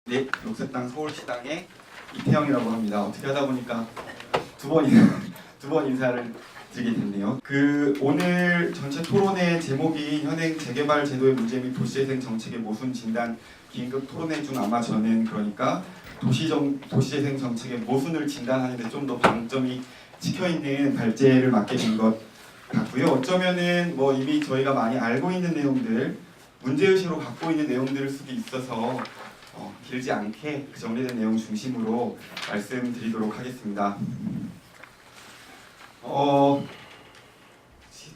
네, 녹색당 서울시당의 이태영이라고 합니다. 어떻게 하다 보니까 두 번 인사를 드리게 됐네요. 오늘 전체 토론의 제목이 현행 재개발 제도의 문제 및 도시재생 정책의 모순 진단 긴급 토론회 중 아마 저는 그러니까 도시재생 정책의 모순을 진단하는 데 좀 더 방점이 찍혀있는 발제를 맡게 된 것 같고요. 어쩌면은 이미 저희가 많이 알고 있는 내용들, 문제의식으로 갖고 있는 내용들일 수도 있어서 길지 않게 그 정리된 내용 중심으로 말씀드리도록 하겠습니다.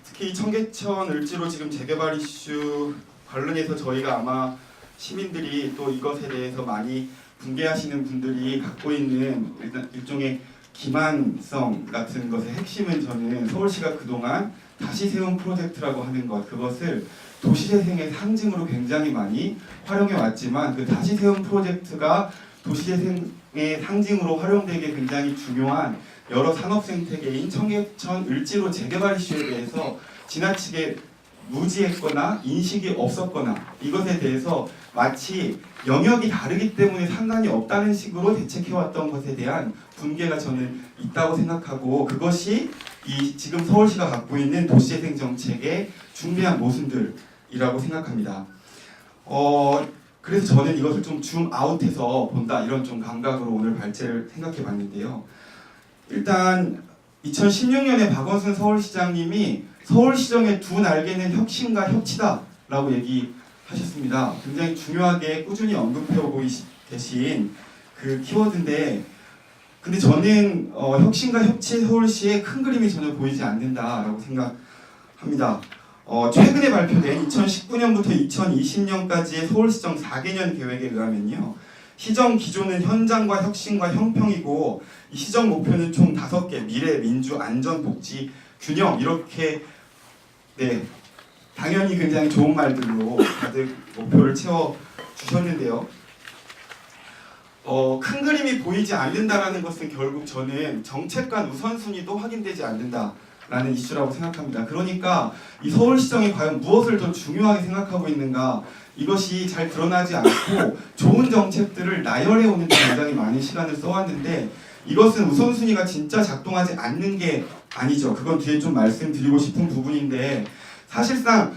특히 청계천 을지로 지금 재개발 이슈 관련해서 저희가 아마 시민들이 또 이것에 대해서 많이 분개하시는 분들이 갖고 있는 일종의 기만성 같은 것의 핵심은 저는 서울시가 그동안 다시 세운 프로젝트라고 하는 것, 그것을 도시재생의 상징으로 굉장히 많이 활용해 왔지만 그 다시 세운 프로젝트가 도시재생의 상징으로 활용되기에 굉장히 중요한 여러 산업생태계인 청계천 을지로 재개발 이슈에 대해서 지나치게 무지했거나 인식이 없었거나 이것에 대해서 마치 영역이 다르기 때문에 상관이 없다는 식으로 대책해왔던 것에 대한 분개가 저는 있다고 생각하고, 그것이 지금 서울시가 갖고 있는 도시재생 정책의 중대한 모순들이라고 생각합니다. 그래서 저는 이것을 좀 줌아웃해서 본다, 이런 좀 감각으로 오늘 발제를 생각해 봤는데요. 일단 2016년에 박원순 서울시장님이 서울시정의 두 날개는 혁신과 협치다 라고 얘기하셨습니다. 굉장히 중요하게 꾸준히 언급해오고 계신 그 키워드인데, 근데 저는 혁신과 협치 서울시의 큰 그림이 전혀 보이지 않는다라고 생각합니다. 최근에 발표된 2019년부터 2020년까지의 서울시정 4개년 계획에 의하면요, 시정 기조는 현장과 혁신과 형평이고, 이 시정 목표는 총 5개, 미래, 민주, 안전, 복지, 균형, 이렇게 당연히 굉장히 좋은 말들로 다들 목표를 채워주셨는데요. 큰 그림이 보이지 않는다라는 것은 결국 저는 정책 간 우선순위도 확인되지 않는다라는 이슈라고 생각합니다. 그러니까 이 서울시정이 과연 무엇을 더 중요하게 생각하고 있는가, 이것이 잘 드러나지 않고 좋은 정책들을 나열해 오는 데 굉장히 많은 시간을 써왔는데, 이것은 우선순위가 진짜 작동하지 않는 게 아니죠. 그건 뒤에 좀 말씀드리고 싶은 부분인데, 사실상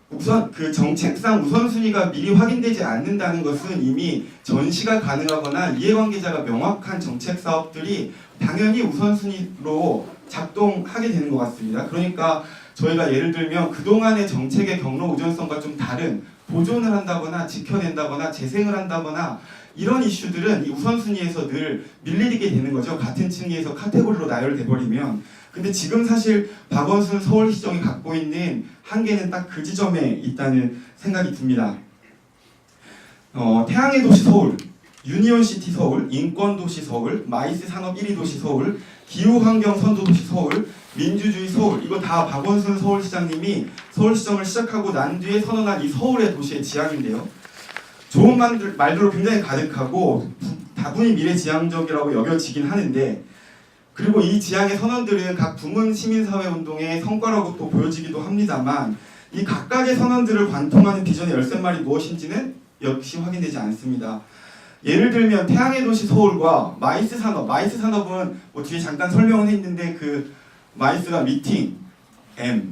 우선 그 정책상 우선순위가 미리 확인되지 않는다는 것은 이미 전시가 가능하거나 이해관계자가 명확한 정책 사업들이 당연히 우선순위로 작동하게 되는 것 같습니다. 그러니까 저희가 예를 들면 그동안의 정책의 경로 우선성과 좀 다른 보존을 한다거나 지켜낸다거나 재생을 한다거나 이런 이슈들은 이 우선순위에서 늘 밀리게 되는 거죠. 같은 층위에서 카테고리로 나열돼 버리면. 근데 지금 사실 박원순 서울시정이 갖고 있는 한계는 딱 그 지점에 있다는 생각이 듭니다. 태양의 도시 서울, 유니온시티 서울, 인권도시 서울, 마이스 산업 1위 도시 서울, 기후환경 선도도시 서울, 민주주의 서울, 이거 다 박원순 서울시장님이 서울시정을 시작하고 난 뒤에 선언한 이 서울의 도시의 지향인데요. 좋은 말들로 굉장히 가득하고 다분히 미래지향적이라고 여겨지긴 하는데, 그리고 이 지향의 선언들은 각 부문 시민사회운동의 성과라고 또 보여지기도 합니다만, 이 각각의 선언들을 관통하는 비전의 열쇠말이 무엇인지는 역시 확인되지 않습니다. 예를 들면 태양의 도시 서울과 마이스 산업은 뒤에 잠깐 설명을 했는데, 그 마이스가 미팅,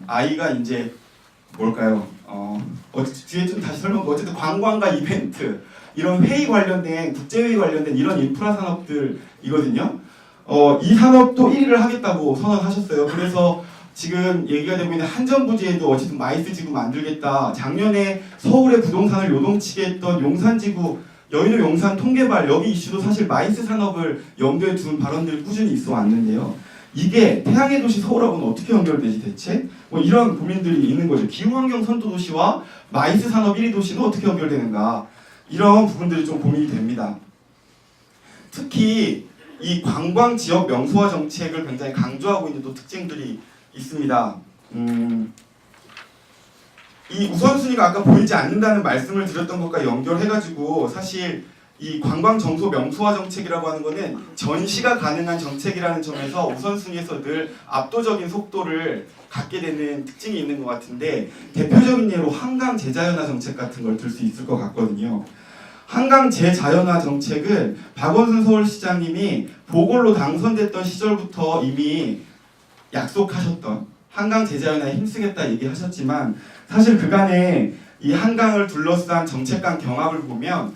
I가 이제 뭘까요? 뒤에 좀 다시 어쨌든 관광과 이벤트, 이런 회의 관련된, 국제회의 관련된 이런 인프라 산업들이거든요. 이 산업도 1위를 하겠다고 선언하셨어요. 그래서 지금 얘기가 되고 있는 한전부지에도 어쨌든 마이스 지구 만들겠다. 작년에 서울의 부동산을 요동치게 했던 용산지구, 여의도 용산 통개발, 여기 이슈도 사실 마이스 산업을 염두에 둔 발언들이 꾸준히 있어 왔는데요. 이게 태양의 도시 서울하고는 어떻게 연결되지 대체? 이런 고민들이 있는 거죠. 기후환경 선도도시와 마이스 산업 1위 도시는 어떻게 연결되는가? 이런 부분들이 좀 고민이 됩니다. 특히 이 관광 지역 명소화 정책을 굉장히 강조하고 있는 또 특징들이 있습니다. 이 우선순위가 아까 보이지 않는다는 말씀을 드렸던 것과 연결해가지고, 사실 이 관광 정소 명소화 정책이라고 하는 거는 전시가 가능한 정책이라는 점에서 우선순위에서 늘 압도적인 속도를 갖게 되는 특징이 있는 것 같은데, 대표적인 예로 한강 제자연화 정책 같은 걸 들 수 있을 것 같거든요. 한강 재자연화 정책은 박원순 서울시장님이 보궐로 당선됐던 시절부터 이미 약속하셨던 한강 재자연화에 힘쓰겠다 얘기하셨지만 사실 그간에 이 한강을 둘러싼 정책 간 경합을 보면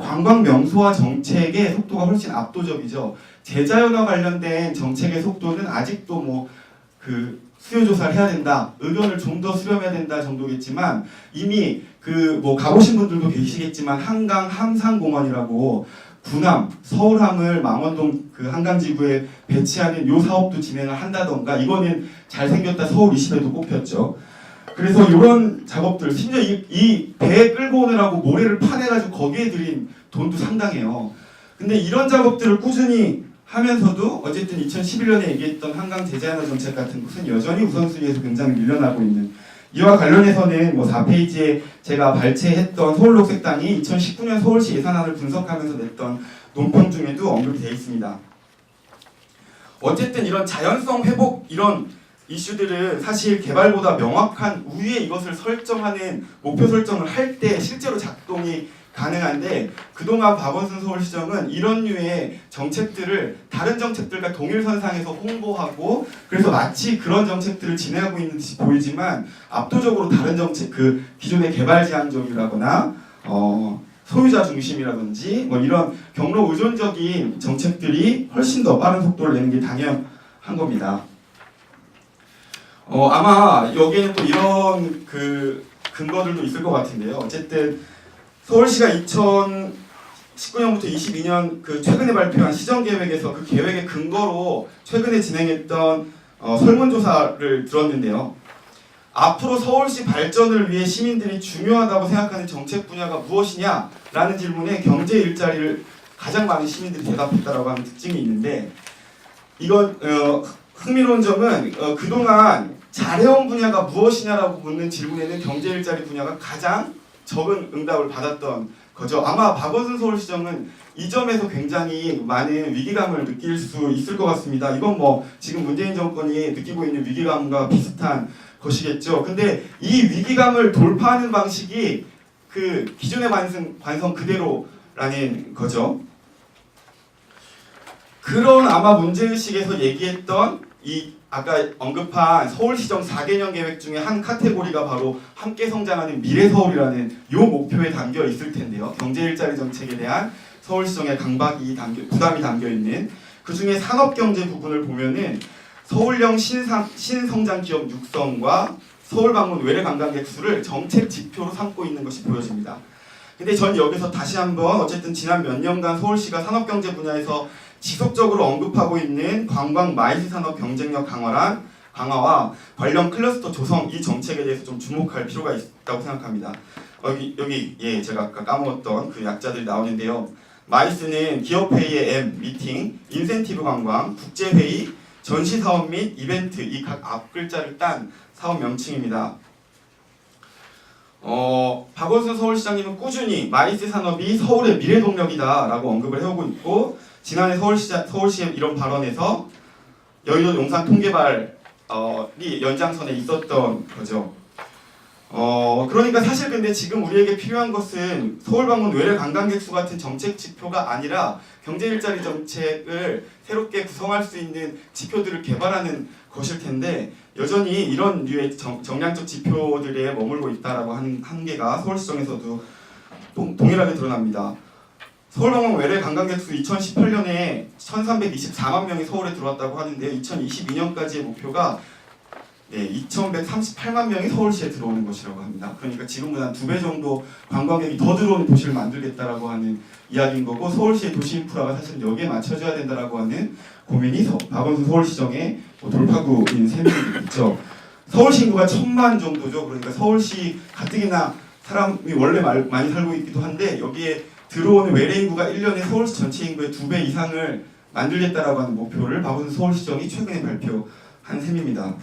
관광 명소화 정책의 속도가 훨씬 압도적이죠. 재자연화 관련된 정책의 속도는 아직도 뭐 그 수요 조사를 해야 된다, 의견을 좀 더 수렴해야 된다 정도겠지만 이미 그 뭐 가보신 분들도 계시겠지만 한강 함상공원이라고 구남, 서울함을 망원동 그 한강지구에 배치하는 요 사업도 진행을 한다던가 이거는 잘생겼다 서울 20에도 꼽혔죠. 그래서 이런 작업들 심지어 이 배 끌고 오느라고 모래를 파내가지고 거기에 들인 돈도 상당해요. 근데 이런 작업들을 꾸준히 하면서도 어쨌든 2011년에 얘기했던 한강 재자연화 정책 같은 것은 여전히 우선순위에서 굉장히 밀려나고 있는, 이와 관련해서는 뭐 4페이지에 제가 발췌했던 서울녹색당이 2019년 서울시 예산안을 분석하면서 냈던 논평 중에도 언급이 되어 있습니다. 어쨌든 이런 자연성 회복 이런 이슈들은 사실 개발보다 명확한 우위에 이것을 설정하는 목표 설정을 할 때 실제로 작동이 가능한데 그동안 박원순 서울시정은 이런 류의 정책들을 다른 정책들과 동일선상에서 홍보하고 그래서 마치 그런 정책들을 진행하고 있는 듯이 보이지만 압도적으로 다른 정책, 그 기존의 개발 지향적이라거나 소유자 중심이라든지 뭐 이런 경로 의존적인 정책들이 훨씬 더 빠른 속도를 내는 게 당연한 겁니다. 아마 여기에는 또 이런 그 근거들도 있을 것 같은데요. 어쨌든 서울시가 2019년부터 22년 그 최근에 발표한 시정계획에서 그 계획의 근거로 최근에 진행했던 설문조사를 들었는데요. 앞으로 서울시 발전을 위해 시민들이 중요하다고 생각하는 정책 분야가 무엇이냐라는 질문에 경제 일자리를 가장 많은 시민들이 대답했다라고 하는 특징이 있는데 이건 흥미로운 점은 그동안 잘해온 분야가 무엇이냐라고 묻는 질문에는 경제 일자리 분야가 가장 적은 응답을 받았던 거죠. 아마 박원순 서울시정은 이 점에서 굉장히 많은 위기감을 느낄 수 있을 것 같습니다. 이건 뭐 지금 문재인 정권이 느끼고 있는 위기감과 비슷한 것이겠죠. 근데 이 위기감을 돌파하는 방식이 그 기존의 관성 그대로라는 거죠. 그런 아마 문제의식에서 얘기했던 이 아까 언급한 서울시정 4개년 계획 중에 한 카테고리가 바로 함께 성장하는 미래서울이라는 요 목표에 담겨 있을 텐데요. 경제일자리 정책에 대한 서울시정의 부담이 담겨 있는 그 중에 산업경제 부분을 보면은 서울형 신성장 기업 육성과 서울 방문 외래 관광객 수를 정책 지표로 삼고 있는 것이 보여집니다. 근데 전 여기서 다시 한번 어쨌든 지난 몇 년간 서울시가 산업경제 분야에서 지속적으로 언급하고 있는 관광 마이스 산업 경쟁력 강화와 관련 클러스터 조성 이 정책에 대해서 좀 주목할 필요가 있다고 생각합니다. 여기 제가 아까 까먹었던 그 약자들이 나오는데요. 마이스는 기업회의의 M, 미팅, 인센티브 관광, 국제회의, 전시사업 및 이벤트 이 각 앞글자를 딴 사업 명칭입니다. 박원순 서울시장님은 꾸준히 마이스 산업이 서울의 미래 동력이다라고 언급을 해오고 있고 지난해 서울시의 이런 발언에서 여의도 용산 통개발이 연장선에 있었던 거죠. 그러니까 사실 근데 지금 우리에게 필요한 것은 서울 방문 외래 관광객 수 같은 정책 지표가 아니라 경제 일자리 정책을 새롭게 구성할 수 있는 지표들을 개발하는 것일 텐데 여전히 이런 류의 정량적 지표들에 머물고 있다라고 하는 한계가 서울시정에서도 동일하게 드러납니다. 서울방문 외래 관광객 수 2018년에 1324만 명이 서울에 들어왔다고 하는데 2022년까지의 목표가 2138만 명이 서울시에 들어오는 것이라고 합니다. 그러니까 지금보다 2배 정도 관광객이 더 들어오는 도시를 만들겠다라고 하는 이야기인 거고 서울시의 도시 인프라가 사실 여기에 맞춰져야 된다라고 하는 고민이 박원순 서울시정의 돌파구인 셈이 있죠. 서울시 인구가 1000만 정도죠. 그러니까 서울시 가뜩이나 사람이 원래 많이 살고 있기도 한데 여기에 들어오는 외래 인구가 1년에 서울시 전체 인구의 2배 이상을 만들겠다라고 하는 목표를 박원순 서울시정이 최근에 발표한 셈입니다.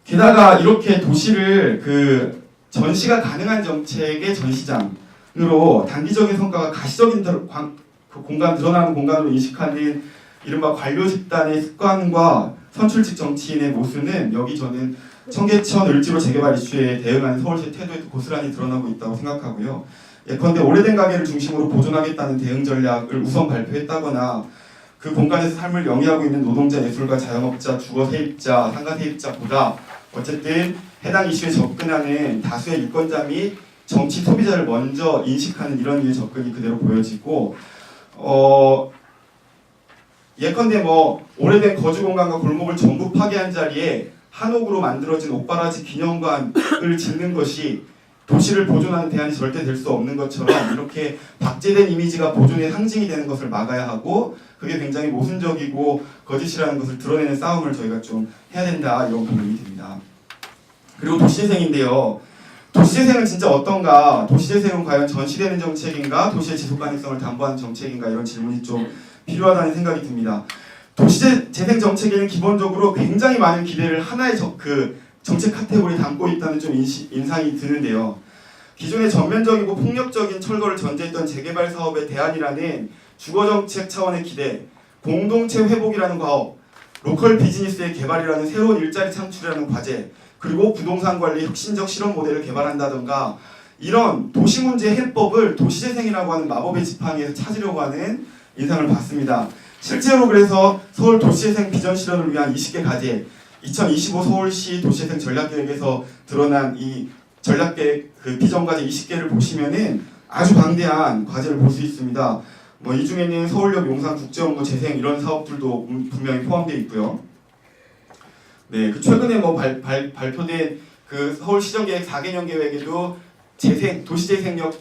게다가 이렇게 도시를 그 전시가 가능한 정책의 전시장으로 단기적인 성과가 가시적인 드러나는 공간으로 인식하는 이른바 관료 집단의 습관과 선출직 정치인의 모습은 여기 저는 청계천 을지로 재개발 이슈에 대응하는 서울시의 태도에도 고스란히 드러나고 있다고 생각하고요. 예컨대 오래된 가게를 중심으로 보존하겠다는 대응 전략을 우선 발표했다거나 그 공간에서 삶을 영위하고 있는 노동자, 예술가, 자영업자, 주거 세입자, 상가 세입자보다 어쨌든 해당 이슈에 접근하는 다수의 유권자 및 정치 소비자를 먼저 인식하는 이런 류의 접근이 그대로 보여지고 예컨대 오래된 거주 공간과 골목을 전부 파괴한 자리에 한옥으로 만들어진 옥바라지 기념관을 짓는 것이 도시를 보존하는 대안이 절대 될 수 없는 것처럼 이렇게 박제된 이미지가 보존의 상징이 되는 것을 막아야 하고 그게 굉장히 모순적이고 거짓이라는 것을 드러내는 싸움을 저희가 좀 해야 된다 이런 고민이 듭니다. 그리고 도시재생인데요. 도시재생은 진짜 어떤가? 도시재생은 과연 전시되는 정책인가? 도시의 지속 가능성을 담보하는 정책인가? 이런 질문이 좀 필요하다는 생각이 듭니다. 도시재생 정책에는 기본적으로 굉장히 많은 기대를 하나의 정책 카테고리에 담고 있다는 좀 인상이 드는데요. 기존의 전면적이고 폭력적인 철거를 전제했던 재개발 사업의 대안이라는 주거정책 차원의 기대, 공동체 회복이라는 과업, 로컬 비즈니스의 개발이라는 새로운 일자리 창출이라는 과제, 그리고 부동산 관리 혁신적 실험 모델을 개발한다던가 이런 도시 문제 해법을 도시재생이라고 하는 마법의 지팡이에서 찾으려고 하는 인상을 받습니다. 실제로 그래서 서울 도시재생 비전 실현을 위한 20개 과제, 2025 서울시 도시재생 전략계획에서 드러난 이 전략계획 비전 과제 20개를 보시면은 아주 방대한 과제를 볼 수 있습니다. 이 중에는 서울역 용산 국제업무 재생 이런 사업들도 분명히 포함되어 있고요. 네, 최근에 발표된 서울시정계획 4개년 계획에도 도시재생력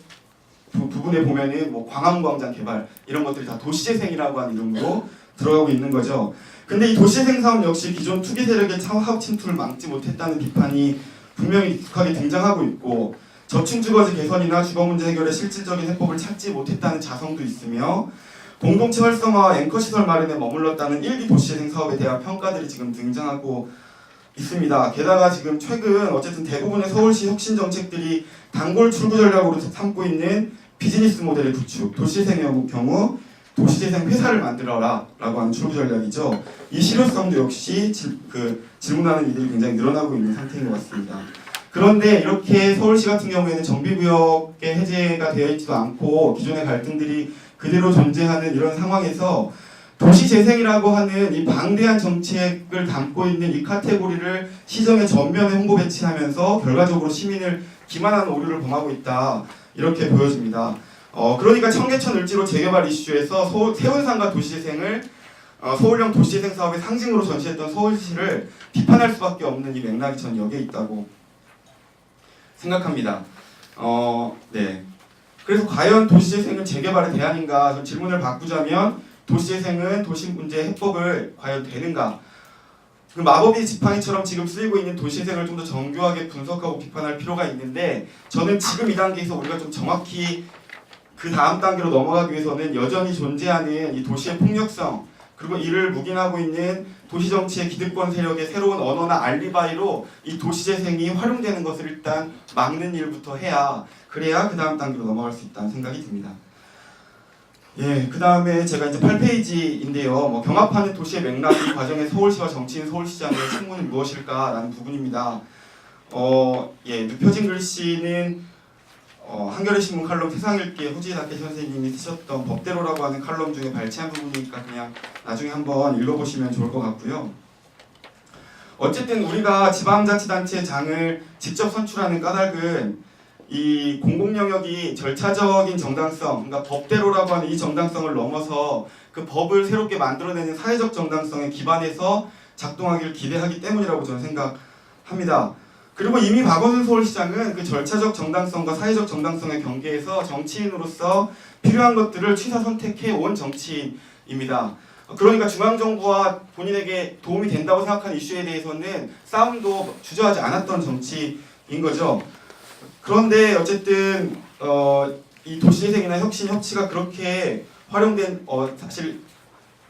부분에 보면은 광화문광장 개발 이런 것들이 다 도시재생이라고 하는 이름으로 들어가고 있는 거죠. 근데 이 도시재생 사업 역시 기존 투기 세력의 사업 침투를 막지 못했다는 비판이 분명히 익숙하게 등장하고 있고 저층 주거지 개선이나 주거 문제 해결에 실질적인 해법을 찾지 못했다는 자성도 있으며 공동체 활성화와 앵커 시설 마련에 머물렀다는 일기 도시재생 사업에 대한 평가들이 지금 등장하고 있습니다. 게다가 지금 최근 어쨌든 대부분의 서울시 혁신 정책들이 단골 출구 전략으로 삼고 있는 비즈니스 모델의 구축, 도시재생의 경우 도시재생 회사를 만들어라 라고 하는 출구 전략이죠. 이 실효성도 역시 질문하는 이들이 굉장히 늘어나고 있는 상태인 것 같습니다. 그런데 이렇게 서울시 같은 경우에는 정비구역의 해제가 되어 있지도 않고 기존의 갈등들이 그대로 존재하는 이런 상황에서 도시재생이라고 하는 이 방대한 정책을 담고 있는 이 카테고리를 시정의 전면에 홍보 배치하면서 결과적으로 시민을 기만하는 오류를 범하고 있다 이렇게 보여집니다. 그러니까 청계천 을지로 재개발 이슈에서 세운상가 도시재생을 서울형 도시재생 사업의 상징으로 전시했던 서울시를 비판할 수밖에 없는 이 맥락이 전 여기에 있다고 생각합니다. 네. 그래서 과연 도시재생은 재개발의 대안인가? 질문을 바꾸자면 도시재생은 도시 문제 해법을 과연 되는가? 그 마법의 지팡이처럼 지금 쓰이고 있는 도시재생을 좀 더 정교하게 분석하고 비판할 필요가 있는데 저는 지금 이 단계에서 우리가 좀 정확히 그 다음 단계로 넘어가기 위해서는 여전히 존재하는 이 도시의 폭력성 그리고 이를 묵인하고 있는 도시정치의 기득권 세력의 새로운 언어나 알리바이로 이 도시재생이 활용되는 것을 일단 막는 일부터 해야 그래야 그 다음 단계로 넘어갈 수 있다는 생각이 듭니다. 예, 그 다음에 제가 이제 8페이지인데요. 경합하는 도시의 맥락 이 과정에 서울시와 정치인 서울시장의 책무는 무엇일까라는 부분입니다. 눕혀진 글씨는 한겨레 신문 칼럼 세상읽기의 후지다케 선생님이 쓰셨던 법대로라고 하는 칼럼 중에 발췌한 부분이니까 그냥 나중에 한번 읽어보시면 좋을 것 같고요. 어쨌든 우리가 지방자치단체장을 직접 선출하는 까닭은 이 공공영역이 절차적인 정당성, 그러니까 법대로라고 하는 이 정당성을 넘어서 그 법을 새롭게 만들어내는 사회적 정당성에 기반해서 작동하기를 기대하기 때문이라고 저는 생각합니다. 그리고 이미 박원순 서울시장은 그 절차적 정당성과 사회적 정당성의 경계에서 정치인으로서 필요한 것들을 취사 선택해 온 정치인입니다. 그러니까 중앙정부와 본인에게 도움이 된다고 생각하는 이슈에 대해서는 싸움도 주저하지 않았던 정치인 거죠. 그런데 어쨌든 이 도시재생이나 혁신, 협치가 그렇게 활용된 사실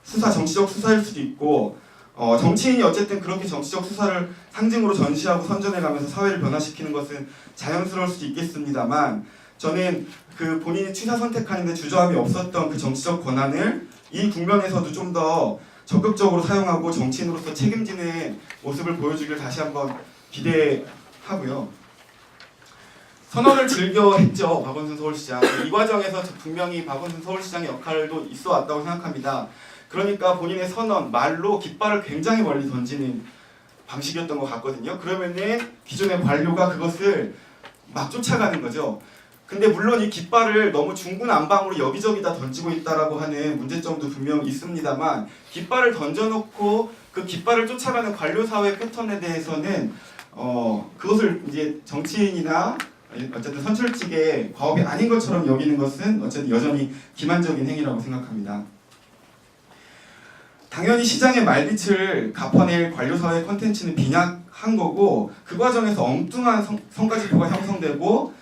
정치적 수사일 수도 있고 정치인이 어쨌든 그렇게 정치적 수사를 상징으로 전시하고 선전해가면서 사회를 변화시키는 것은 자연스러울 수도 있겠습니다만 저는 그 본인이 취사 선택하는 데 주저함이 없었던 그 정치적 권한을 이 국면에서도 좀 더 적극적으로 사용하고 정치인으로서 책임지는 모습을 보여주길 다시 한번 기대하고요. 선언을 즐겨 했죠. 박원순 서울시장. 이 과정에서 분명히 박원순 서울시장의 역할도 있어 왔다고 생각합니다. 그러니까 본인의 선언, 말로 깃발을 굉장히 멀리 던지는 방식이었던 것 같거든요. 그러면은 기존의 관료가 그것을 막 쫓아가는 거죠. 근데 물론 이 깃발을 너무 중구난방으로 여기저기다 던지고 있다라고 하는 문제점도 분명 있습니다만, 깃발을 던져놓고 그 깃발을 쫓아가는 관료 사회 패턴에 대해서는 그것을 이제 정치인이나 어쨌든 선출직의 과업이 아닌 것처럼 여기는 것은 어쨌든 여전히 기만적인 행위라고 생각합니다. 당연히 시장의 말빛을 갚아낼 관료사회 콘텐츠는 빈약한 거고, 그 과정에서 엉뚱한 성과지표가 형성되고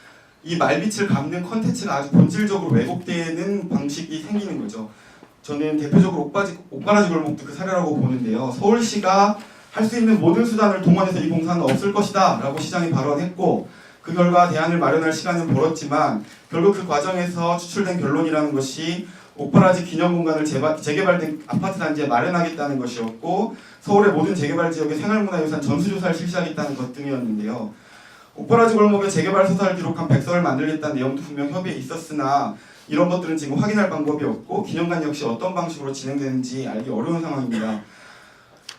이 말빛을 갚는 콘텐츠가 아주 본질적으로 왜곡되는 방식이 생기는 거죠. 저는 대표적으로 옥바라지 골목도 그 사례라고 보는데요. 서울시가 할 수 있는 모든 수단을 동원해서 이 공사는 없을 것이다 라고 시장이 발언했고, 그 결과 대안을 마련할 시간은 벌었지만 결국 그 과정에서 추출된 결론이라는 것이 옥바라지 기념공간을 재개발된 아파트 단지에 마련하겠다는 것이었고, 서울의 모든 재개발 지역의 생활문화유산 전수조사를 실시하겠다는 것 등이었는데요. 옥바라지 골목의 재개발 서사를 기록한 백서를 만들겠다는 내용도 분명 협의에 있었으나 이런 것들은 지금 확인할 방법이 없고 기념관 역시 어떤 방식으로 진행되는지 알기 어려운 상황입니다.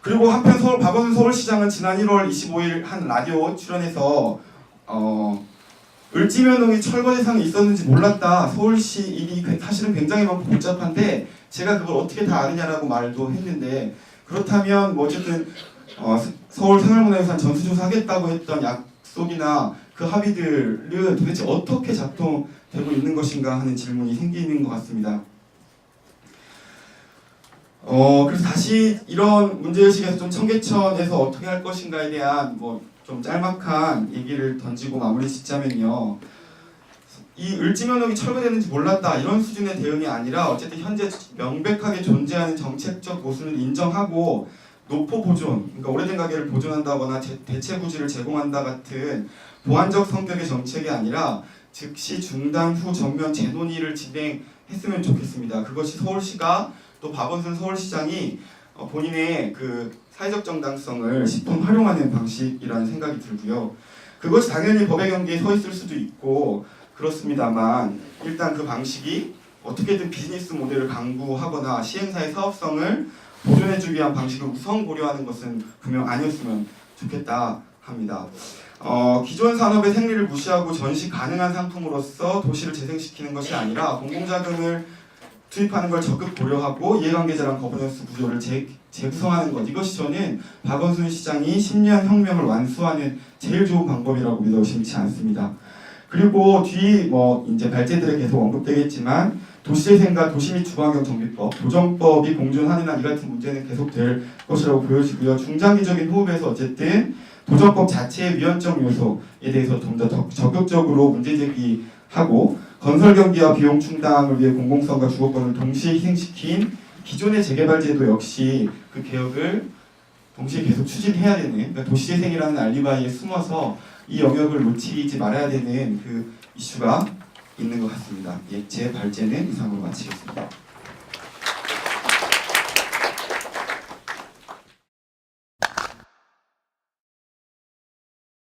그리고 한편 박원순 서울시장은 지난 1월 25일 한 라디오 출연해서 을지면동이 철거 대상이 있었는지 몰랐다. 서울시 일이 사실은 굉장히 많고 복잡한데 제가 그걸 어떻게 다 아느냐라고 말도 했는데, 그렇다면 뭐 어쨌든 서울 생활문화유산 전수조사하겠다고 했던 약속이나 그 합의들은 도대체 어떻게 작동되고 있는 것인가 하는 질문이 생기는 것 같습니다. 그래서 다시 이런 문제의식에서 좀 청계천에서 어떻게 할 것인가에 대한 좀 짤막한 얘기를 던지고 마무리 짓자면요. 이 을지면옥이 철거되는지 몰랐다 이런 수준의 대응이 아니라 어쨌든 현재 명백하게 존재하는 정책적 모순을 인정하고 노포 보존, 그러니까 오래된 가게를 보존한다거나 대체 부지를 제공한다 같은 보완적 성격의 정책이 아니라 즉시 중단 후 전면 재논의를 진행했으면 좋겠습니다. 그것이 서울시가 또 박원순 서울시장이 본인의 그 사회적 정당성을 10분 활용하는 방식이라는 생각이 들고요. 그것이 당연히 법의 경계에 서 있을 수도 있고 그렇습니다만, 일단 그 방식이 어떻게든 비즈니스 모델을 강구하거나 시행사의 사업성을 보존해주기 위한 방식을 우선 고려하는 것은 분명 아니었으면 좋겠다 합니다. 기존 산업의 생리를 무시하고 전시 가능한 상품으로서 도시를 재생시키는 것이 아니라 공공자금을 투입하는 걸 적극 고려하고 이해관계자랑 거버넌스 구조를 재구성하는 것, 이것이 저는 박원순 시장이 10년 혁명을 완수하는 제일 좋은 방법이라고 믿어 의심치 않습니다. 그리고 뒤 이제 발제들에 계속 언급되겠지만 도시재생과 도시 및 주거환경 정비법, 도정법이 공존하는 한 이 같은 문제는 계속될 것이라고 보여지고요. 중장기적인 호흡에서 어쨌든 도정법 자체의 위헌적 요소에 대해서 좀 더 적극적으로 문제 제기하고, 건설 경비와 비용 충당을 위해 공공성과 주거권을 동시에 희생시킨 기존의 재개발 제도 역시 그 개혁을 동시에 계속 추진해야 되는, 그러니까 도시재생이라는 알리바이에 숨어서 이 영역을 놓치지 말아야 되는 그 이슈가 있는 것 같습니다. 제 발제는 이상으로 마치겠습니다.